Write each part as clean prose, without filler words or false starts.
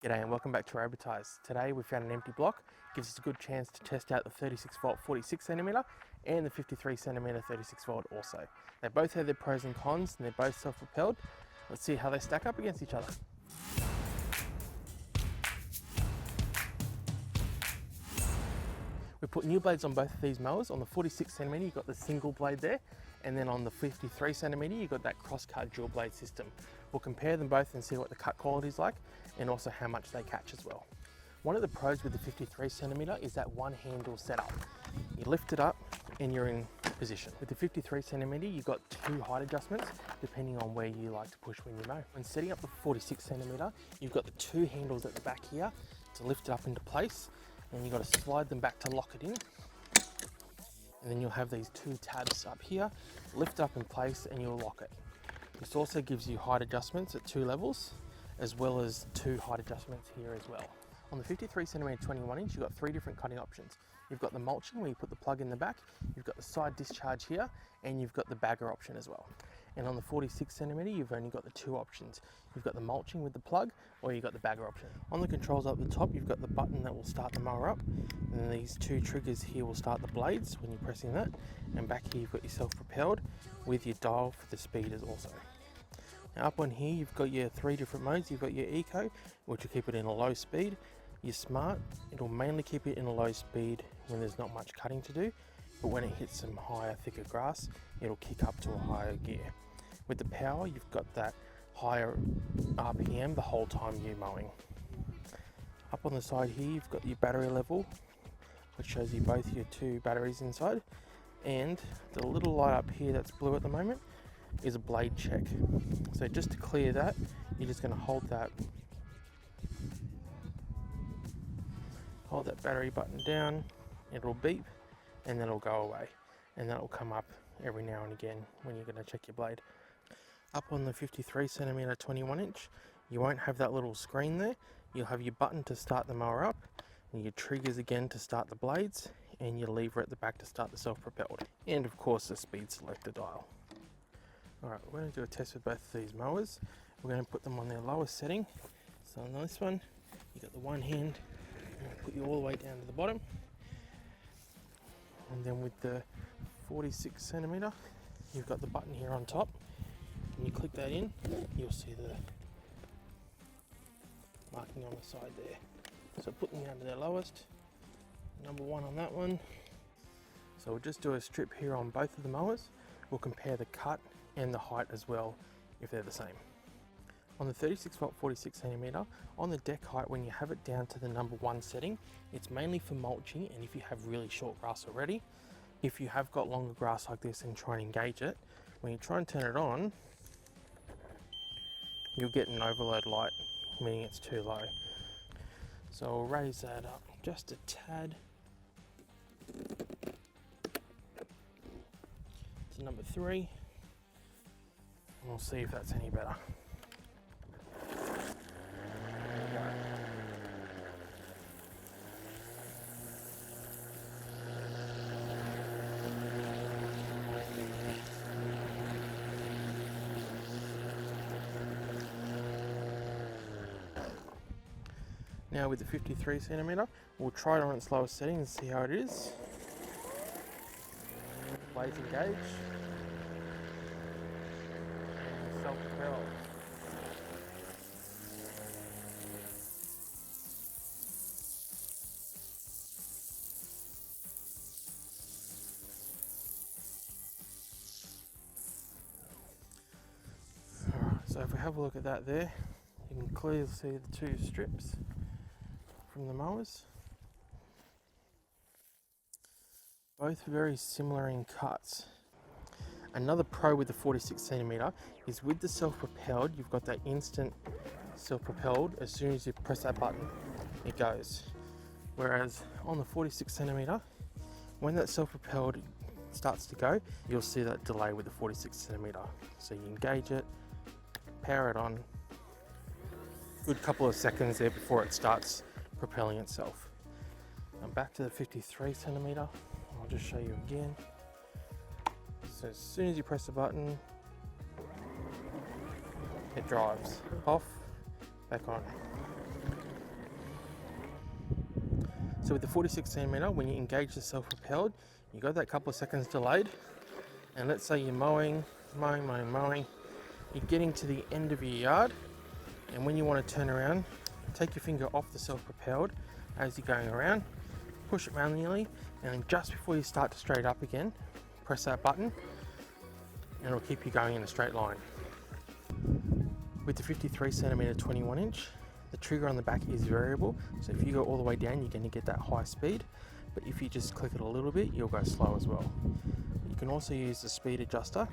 G'day and welcome back to Ryobi. Today we found an empty block, gives us a good chance to test out the 36 volt 46cm and the 53cm 36 volt also. They both have their pros and cons and they're both self-propelled. Let's see how they stack up against each other. We put new blades on both of these mowers. On the 46cm you've got the single blade there, and then on the 53cm you've got that cross-cut dual blade system. We'll compare them both and see what the cut quality is like and also how much they catch as well. One of the pros with the 53cm is that one handle setup. You lift it up and you're in position. With the 53cm you've got two height adjustments depending on where you like to push when you mow. When setting up the 46cm you've got the two handles at the back here to lift it up into place, and you've got to slide them back to lock it in. And then you'll have these two tabs up here, lift up in place and you'll lock it. This also gives you height adjustments at two levels, as well as two height adjustments here as well. On the 53cm 21 inch, you've got three different cutting options. You've got the mulching where you put the plug in the back, you've got the side discharge here, and you've got the bagger option as well. And on the 46cm, you've only got the two options. You've got the mulching with the plug, or you've got the bagger option. On the controls up the top, you've got the button that will start the mower up, and then these two triggers here will start the blades when you're pressing that. And back here, you've got your self-propelled with your dial for the speeders also. Now up on here, you've got your three different modes. You've got your eco, which will keep it in a low speed. Your smart, it'll mainly keep it in a low speed when there's not much cutting to do, but when it hits some higher, thicker grass, it'll kick up to a higher gear. With the power, you've got that higher RPM the whole time you're mowing. Up on the side here, you've got your battery level, which shows you both your two batteries inside, and the little light up here that's blue at the moment is a blade check. So just to clear that, you're just going to hold that battery button down, it'll beep and then it'll go away, and that'll come up every now and again when you're going to check your blade. Up on the 53cm 21 inch, you won't have that little screen there. You'll have your button to start the mower up, and your triggers again to start the blades, and your lever at the back to start the self-propelled, and of course the speed selector dial. Alright, we're going to do a test with both of these mowers. We're going to put them on their lowest setting. So on this one, you got the one hand, put you all the way down to the bottom, and then with the 46cm, you've got the button here on top. When you click that in, you'll see the marking on the side there. So put them down to their lowest, number one on that one. So we'll just do a strip here on both of the mowers. We'll compare the cut and the height as well, if they're the same. On the 36 volt 46cm, on the deck height, when you have it down to the number one setting, it's mainly for mulching and if you have really short grass already. If you have got longer grass like this and try and engage it, when you try and turn it on, you'll get an overload light, meaning it's too low. So I'll raise that up just a tad to number 3, and we'll see if that's any better. Now with the 53cm, we'll try it on its lowest setting and see how it is. Blades engaged. Self-propelled. Alright, so if we have a look at that there, you can clearly see the two strips from the mowers. Both very similar in cuts. Another pro with the 46cm is with the self-propelled, you've got that instant self-propelled. As soon as you press that button, it goes. Whereas on the 46cm, when that self-propelled starts to go, you'll see that delay with the 46cm. So you engage it, power it on, good couple of seconds there before it starts propelling itself. Now back to the 53cm, I'll just show you again. So as soon as you press the button, it drives off, back on. So with the 46 centimeter, when you engage the self-propelled, you got that couple of seconds delayed, and let's say you're mowing, you're getting to the end of your yard, and when you want to turn around, take your finger off the self-propelled as you're going around, push it manually, and then just before you start to straight up again, press that button, and it'll keep you going in a straight line. With the 53 centimeter 21 inch, the trigger on the back is variable, so if you go all the way down, you're going to get that high speed, but if you just click it a little bit, you'll go slow as well. You can also use the speed adjuster,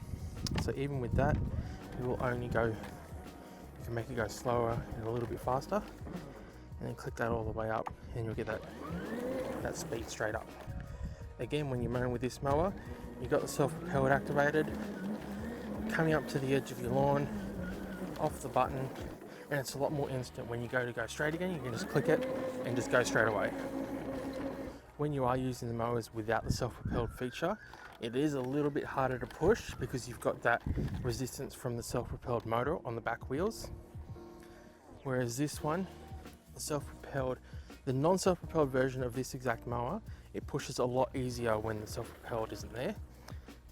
so even with that, it will only go, you can make it go slower and a little bit faster, and then click that all the way up, and you'll get that speed straight up. Again, when you're mowing with this mower, you've got the self-propelled activated, coming up to the edge of your lawn, off the button, and it's a lot more instant. When you go straight again, you can just click it and just go straight away. When you are using the mowers without the self-propelled feature, it is a little bit harder to push because you've got that resistance from the self-propelled motor on the back wheels. Whereas this one, the non-self-propelled version of this exact mower, it pushes a lot easier when the self-propelled isn't there.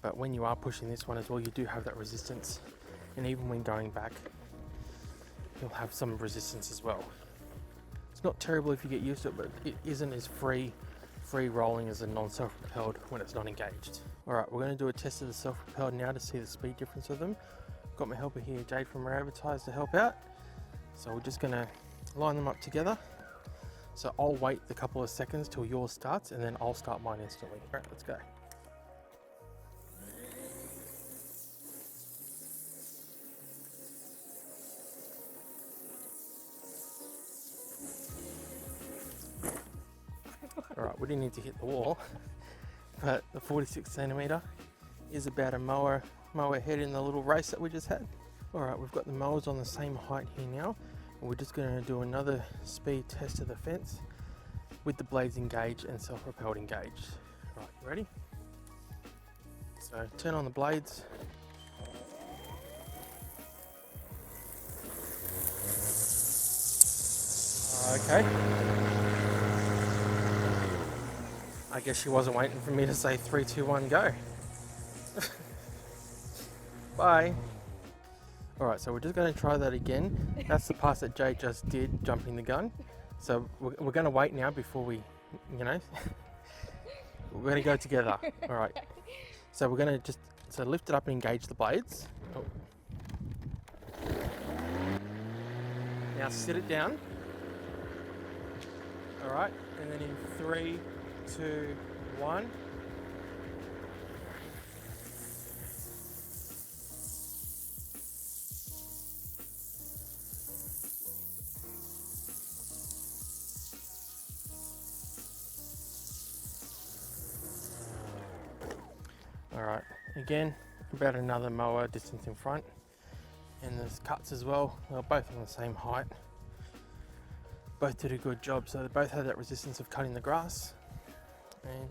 But when you are pushing this one as well, you do have that resistance, and even when going back, you'll have some resistance as well. It's not terrible if you get used to it, but it isn't as free rolling as a non-self-propelled when it's not engaged. Alright, we're going to do a test of the self-propelled now to see the speed difference of them. Got my helper here, Jade from Ryobi to help out. So we're just going to line them up together. So I'll wait the couple of seconds till yours starts, and then I'll start mine instantly. Alright, let's go. Alright, we didn't need to hit the wall, but the 46 centimeter is about a mower head in the little race that we just had. Alright, we've got the mowers on the same height here now, and we're just going to do another speed test of the fence with the blades engaged and self-propelled engaged. Alright, you ready? So turn on the blades. Okay. I guess she wasn't waiting for me to say 3, 2, 1, go. Bye. Alright, so we're just going to try that again. That's the pass that Jay just did, jumping the gun. So we're going to wait now before we, we're going to go together. Alright. So we're going to lift it up and engage the blades. Oh. Now sit it down. Alright, and then in 3, 2, 1. Alright, again, about another mower distance in front, and there's cuts as well. They're both on the same height. Both did a good job, so they both had that resistance of cutting the grass. And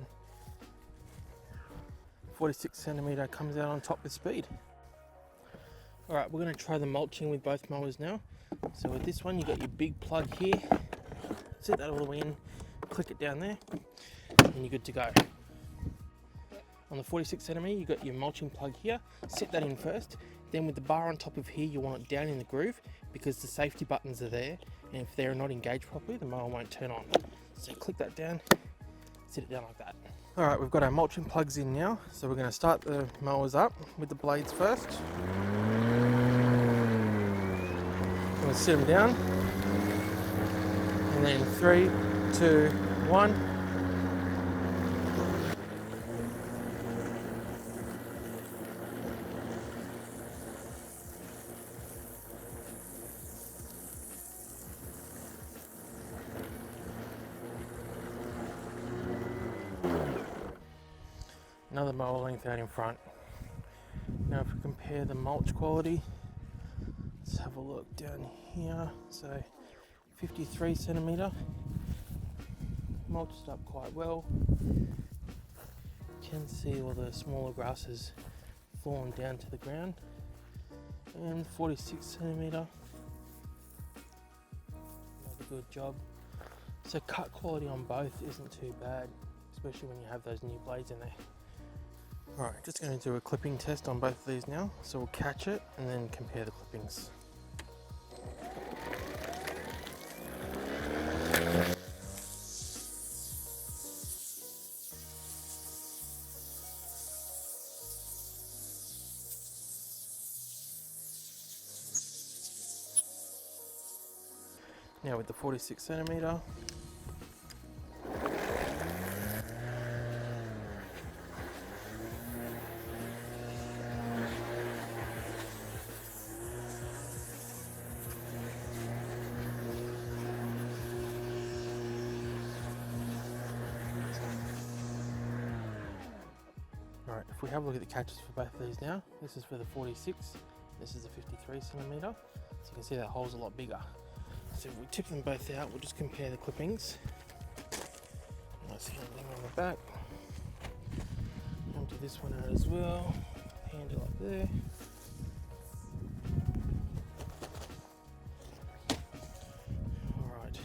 46 centimeter comes out on top with speed. Alright, we're going to try the mulching with both mowers now. So with this one, you got your big plug here. Set that all the way in, click it down there, and you're good to go. On the 46 centimeter, you got your mulching plug here. Set that in first. Then with the bar on top of here, you want it down in the groove because the safety buttons are there, and if they're not engaged properly, the mower won't turn on. So click that down, sit it down like that. Alright, we've got our mulching plugs in now, so we're going to start the mowers up with the blades first. I'm going to sit them down, and then 3, 2, 1. Another mower length out in front. Now if we compare the mulch quality, let's have a look down here. So 53 centimeter, mulched up quite well. You can see all the smaller grasses fallen down to the ground. And 46 centimeter, another good job. So cut quality on both isn't too bad, especially when you have those new blades in there. Alright, just going to do a clipping test on both of these now. So we'll catch it and then compare the clippings. Now with the 46cm. Alright, if we have a look at the catches for both of these now, this is for the 46, this is the 53cm, so you can see that hole's a lot bigger. So if we tip them both out, we'll just compare the clippings. Nice handling on the back. Empty this one out as well, handle up there. Alright,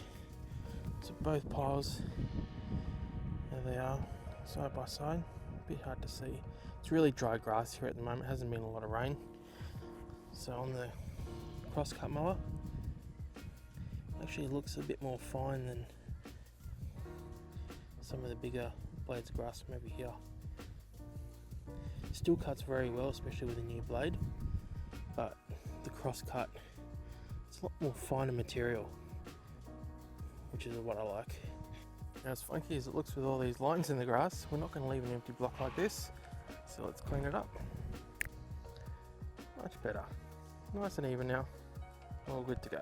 so both piles, there they are, side by side. Bit hard to see. It's really dry grass here at the moment, hasn't been a lot of rain. So on the cross-cut mower, actually looks a bit more fine than some of the bigger blades of grass from over here. Still cuts very well, especially with a new blade, but the cross-cut, it's a lot more finer material, which is what I like. Now as funky as it looks with all these lines in the grass, we're not going to leave an empty block like this, so let's clean it up. Much better. Nice and even now. All good to go.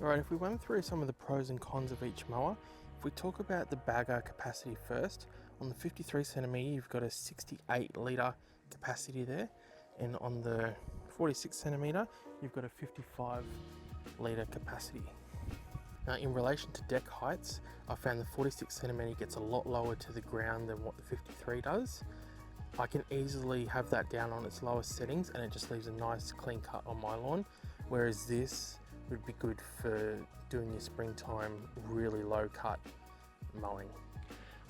Alright, if we went through some of the pros and cons of each mower, if we talk about the bagger capacity first, on the 53cm you've got a 68 litre capacity there, and on the 46cm you've got a 55 litre capacity. Now in relation to deck heights, I found the 46cm gets a lot lower to the ground than what the 53 does. I can easily have that down on its lowest settings and it just leaves a nice clean cut on my lawn, whereas this would be good for doing your springtime really low cut mowing.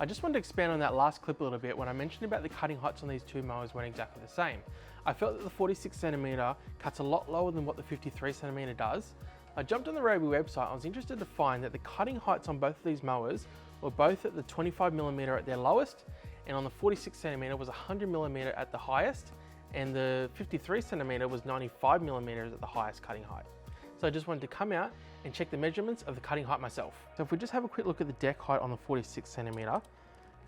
I just wanted to expand on that last clip a little bit when I mentioned about the cutting heights on these two mowers weren't exactly the same. I felt that the 46cm cuts a lot lower than what the 53cm does. I jumped on the Ryobi website. I was interested to find that the cutting heights on both of these mowers were both at the 25mm at their lowest, and on the 46cm was 100mm at the highest, and the 53cm was 95mm at the highest cutting height. So I just wanted to come out and check the measurements of the cutting height myself. So if we just have a quick look at the deck height on the 46cm,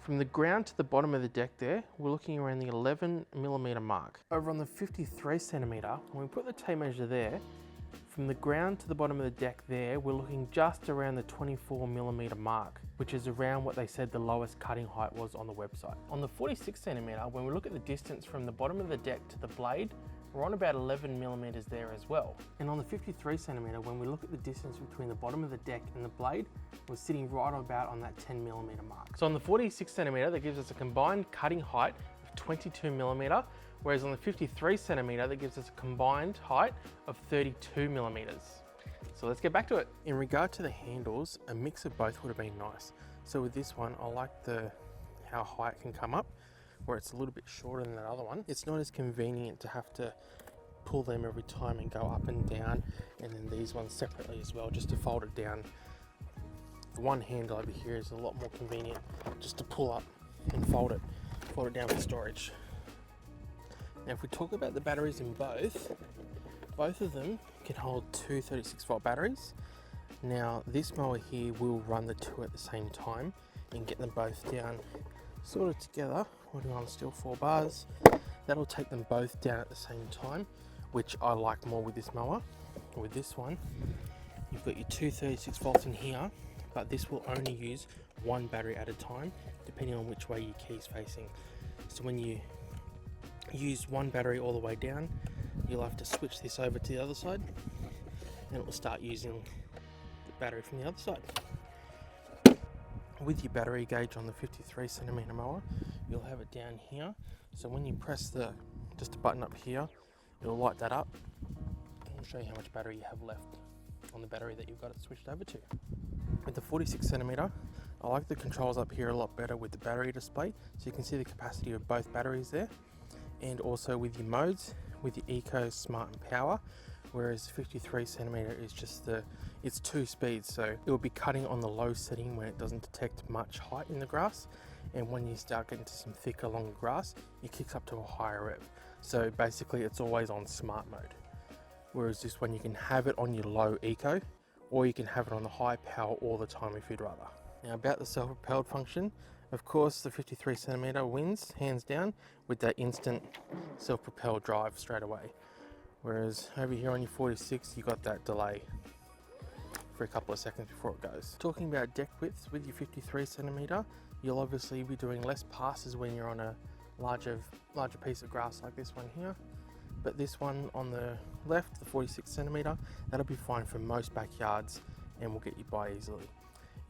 from the ground to the bottom of the deck there, we're looking around the 11mm mark. Over on the 53cm, when we put the tape measure there, from the ground to the bottom of the deck there, we're looking just around the 24mm mark, which is around what they said the lowest cutting height was on the website. On the 46cm, when we look at the distance from the bottom of the deck to the blade, we're on about 11mm there as well. And on the 53cm, when we look at the distance between the bottom of the deck and the blade, we're sitting right about on that 10mm mark. So on the 46cm, that gives us a combined cutting height of 22mm, whereas on the 53cm, that gives us a combined height of 32mm. So let's get back to it. In regard to the handles, a mix of both would have been nice. So with this one, I like how high it can come up, where it's a little bit shorter than that other one. It's not as convenient to have to pull them every time and go up and down, and then these ones separately as well, just to fold it down. The one handle over here is a lot more convenient, just to pull up and fold it down for storage. Now if we talk about the batteries in both of them can hold two 36V batteries. Now this mower here will run the two at the same time and get them both down sort of together. We're doing on steel 4 bars. That'll take them both down at the same time, which I like more with this mower. With this one, you've got your two 36V in here, but this will only use one battery at a time, depending on which way your key's facing. So when you use one battery all the way down, you'll have to switch this over to the other side, and it will start using the battery from the other side. With your battery gauge on the 53cm mower, you'll have it down here. So when you press just a button up here, it'll light that up. I'll show you how much battery you have left on the battery that you've got it switched over to. With the 46cm, I like the controls up here a lot better with the battery display, so you can see the capacity of both batteries there, and also with your modes, with your Eco, Smart and Power, whereas 53cm is just it's 2 speeds, so it will be cutting on the low setting when it doesn't detect much height in the grass, and when you start getting to some thicker long grass, it kicks up to a higher rev. So basically it's always on Smart mode, whereas this one you can have it on your low Eco, or you can have it on the high power all the time if you'd rather. Now about the self-propelled function, of course the 53cm wins hands down with that instant self-propelled drive straight away, whereas over here on your 46 you got that delay for a couple of seconds before it goes. Talking about deck widths, with your 53cm, you'll obviously be doing less passes when you're on a larger piece of grass like this one here, but this one on the left, the 46cm, that'll be fine for most backyards and will get you by easily.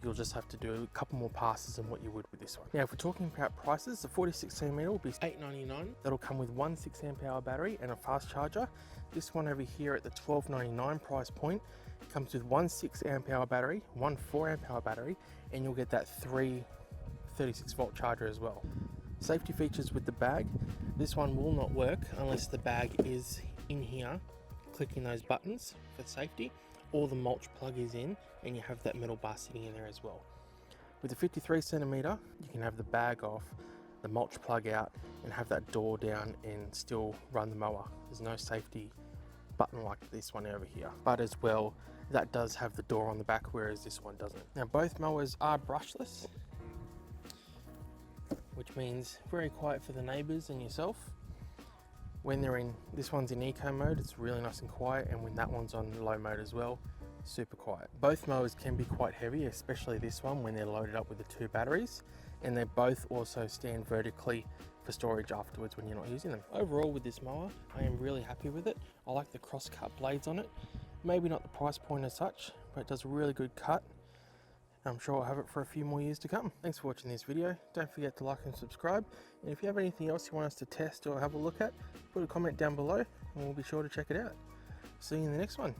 You'll just have to do a couple more passes than what you would with this one. Now if we're talking about prices, the 46cm will be $8.99. That'll come with one 6 Ah battery and a fast charger. This one over here at the $12.99 price point comes with one 6 Ah battery, one 4 Ah battery, and you'll get that 3 36-volt charger as well. Safety features with the bag, this one will not work unless the bag is in here clicking those buttons for safety, or the mulch plug is in and you have that metal bar sitting in there as well. With the 53cm, you can have the bag off, the mulch plug out, and have that door down and still run the mower. There's no safety button like this one over here, but as well that does have the door on the back, whereas this one doesn't. Now both mowers are brushless, which means very quiet for the neighbors and yourself. When they're in, this one's in eco mode, it's really nice and quiet, and when that one's on low mode as well, super quiet. Both mowers can be quite heavy, especially this one when they're loaded up with the 2 batteries, and they both also stand vertically for storage afterwards when you're not using them. Overall with this mower, I am really happy with it. I like the cross-cut blades on it. Maybe not the price point as such, but it does a really good cut. I'm sure I'll have it for a few more years to come. Thanks for watching this video. Don't forget to like and subscribe. And if you have anything else you want us to test or have a look at, put a comment down below and we'll be sure to check it out. See you in the next one.